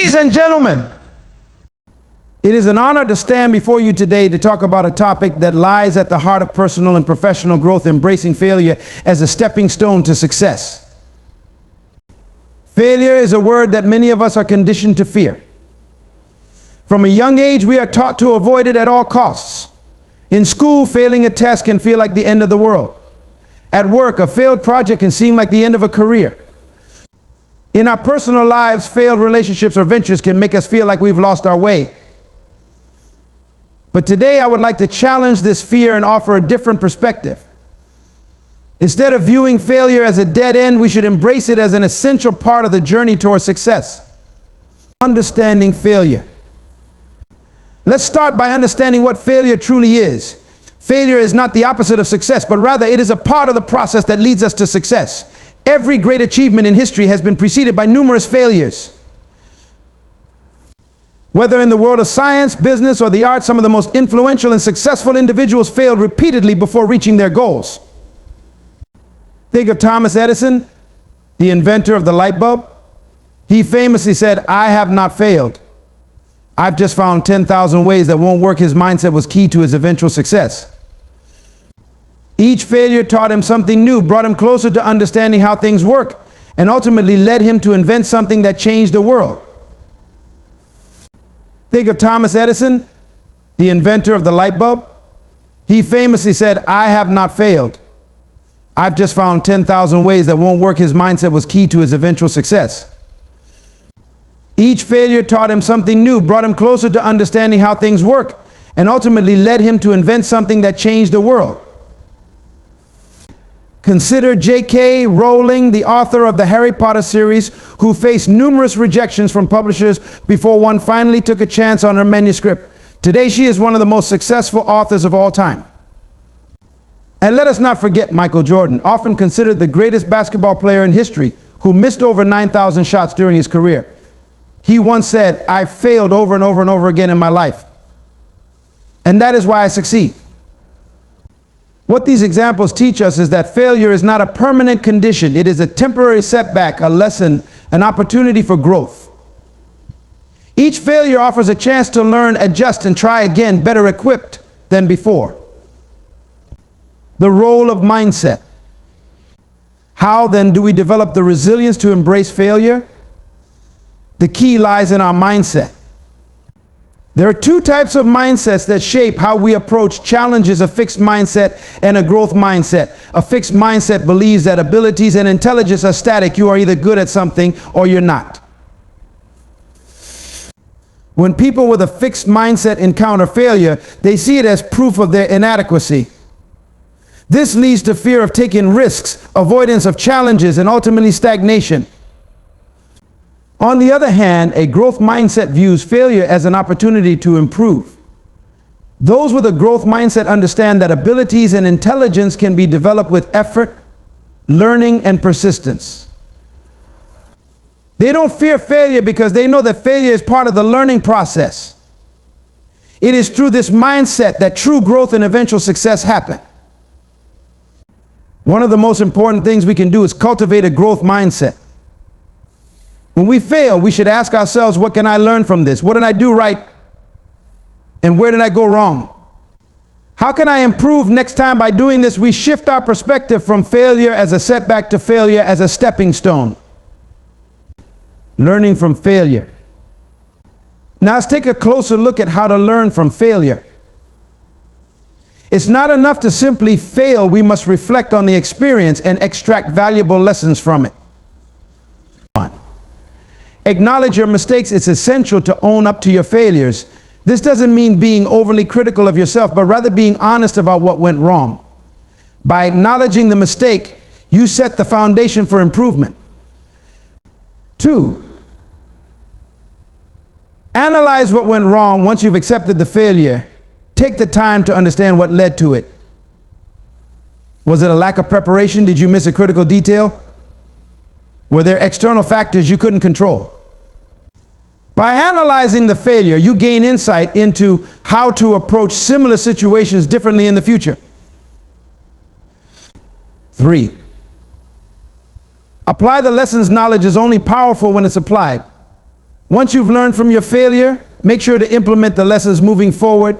Ladies and gentlemen, it is an honor to stand before you today to talk about a topic that lies at the heart of personal and professional growth, embracing failure as a stepping stone to success. Failure is a word that many of us are conditioned to fear. From a young age, we are taught to avoid it at all costs. In school, failing a test can feel like the end of the world. At work, a failed project can seem like the end of a career. In our personal lives, failed relationships or ventures can make us feel like we've lost our way. But today I would like to challenge this fear and offer a different perspective. Instead of viewing failure as a dead end, we should embrace it as an essential part of the journey towards success. Understanding failure. Let's start by understanding what failure truly is. Failure is not the opposite of success, but rather it is a part of the process that leads us to success. Every great achievement in history has been preceded by numerous failures. Whether in the world of science, business, or the arts, some of the most influential and successful individuals failed repeatedly before reaching their goals. Think of Thomas Edison, the inventor of the light bulb. He famously said, "I have not failed. I've just found 10,000 ways that won't work." His mindset was key to his eventual success. Each failure taught him something new, brought him closer to understanding how things work, and ultimately led him to invent something that changed the world. Think of Thomas Edison, the inventor of the light bulb. He famously said, "I have not failed. I've just found 10,000 ways that won't work." His mindset was key to his eventual success. Each failure taught him something new, brought him closer to understanding how things work, and ultimately led him to invent something that changed the world. Consider J.K. Rowling, the author of the Harry Potter series, who faced numerous rejections from publishers before one finally took a chance on her manuscript. Today, she is one of the most successful authors of all time. And let us not forget Michael Jordan, often considered the greatest basketball player in history, who missed over 9,000 shots during his career. He once said, "I failed over and over and over again in my life, and that is why I succeed." What these examples teach us is that failure is not a permanent condition. It is a temporary setback, a lesson, an opportunity for growth. Each failure offers a chance to learn, adjust, and try again, better equipped than before. The role of mindset. How then do we develop the resilience to embrace failure? The key lies in our mindset. There are two types of mindsets that shape how we approach challenges: a fixed mindset and a growth mindset. A fixed mindset believes that abilities and intelligence are static. You are either good at something or you're not. When people with a fixed mindset encounter failure, they see it as proof of their inadequacy. This leads to fear of taking risks, avoidance of challenges, and ultimately stagnation. On the other hand, a growth mindset views failure as an opportunity to improve. Those with a growth mindset understand that abilities and intelligence can be developed with effort, learning, and persistence. They don't fear failure because they know that failure is part of the learning process. It is through this mindset that true growth and eventual success happen. One of the most important things we can do is cultivate a growth mindset. When we fail, we should ask ourselves, what can I learn from this? What did I do right? And where did I go wrong? How can I improve next time? By doing this, we shift our perspective from failure as a setback to failure as a stepping stone. Learning from failure. Now let's take a closer look at how to learn from failure. It's not enough to simply fail. We must reflect on the experience and extract valuable lessons from it. Acknowledge your mistakes. It's essential to own up to your failures. This doesn't mean being overly critical of yourself, but rather being honest about what went wrong. By acknowledging the mistake, you set the foundation for improvement. 2, analyze what went wrong. Once you've accepted the failure, take the time to understand what led to it. Was it a lack of preparation? Did you miss a critical detail? Were there external factors you couldn't control? By analyzing the failure, you gain insight into how to approach similar situations differently in the future. 3, apply the lessons. Knowledge is only powerful when it's applied. Once you've learned from your failure, make sure to implement the lessons moving forward.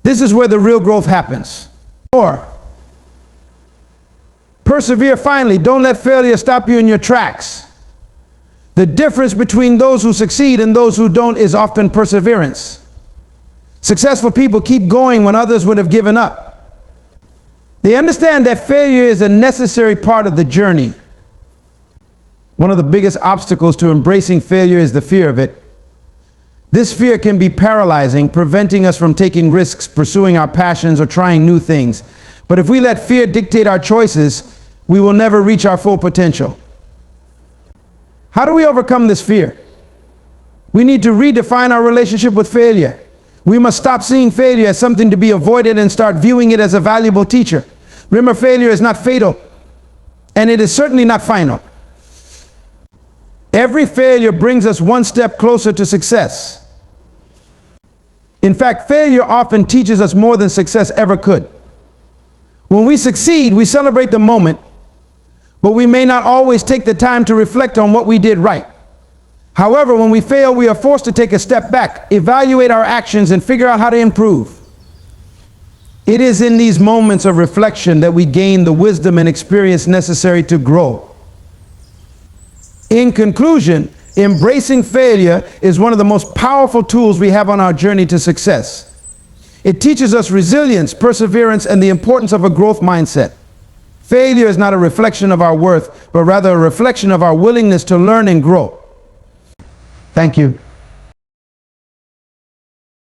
This is where the real growth happens. 4, persevere finally. Don't let failure stop you in your tracks. The difference between those who succeed and those who don't is often perseverance. Successful people keep going when others would have given up. They understand that failure is a necessary part of the journey. One of the biggest obstacles to embracing failure is the fear of it. This fear can be paralyzing, preventing us from taking risks, pursuing our passions, or trying new things. But if we let fear dictate our choices, we will never reach our full potential. How do we overcome this fear? We need to redefine our relationship with failure. We must stop seeing failure as something to be avoided and start viewing it as a valuable teacher. Remember, failure is not fatal, and it is certainly not final. Every failure brings us one step closer to success. In fact, failure often teaches us more than success ever could. When we succeed, we celebrate the moment, but we may not always take the time to reflect on what we did right. However, when we fail, we are forced to take a step back, evaluate our actions, and figure out how to improve. It is in these moments of reflection that we gain the wisdom and experience necessary to grow. In conclusion, embracing failure is one of the most powerful tools we have on our journey to success. It teaches us resilience, perseverance, and the importance of a growth mindset. Failure is not a reflection of our worth, but rather a reflection of our willingness to learn and grow. Thank you.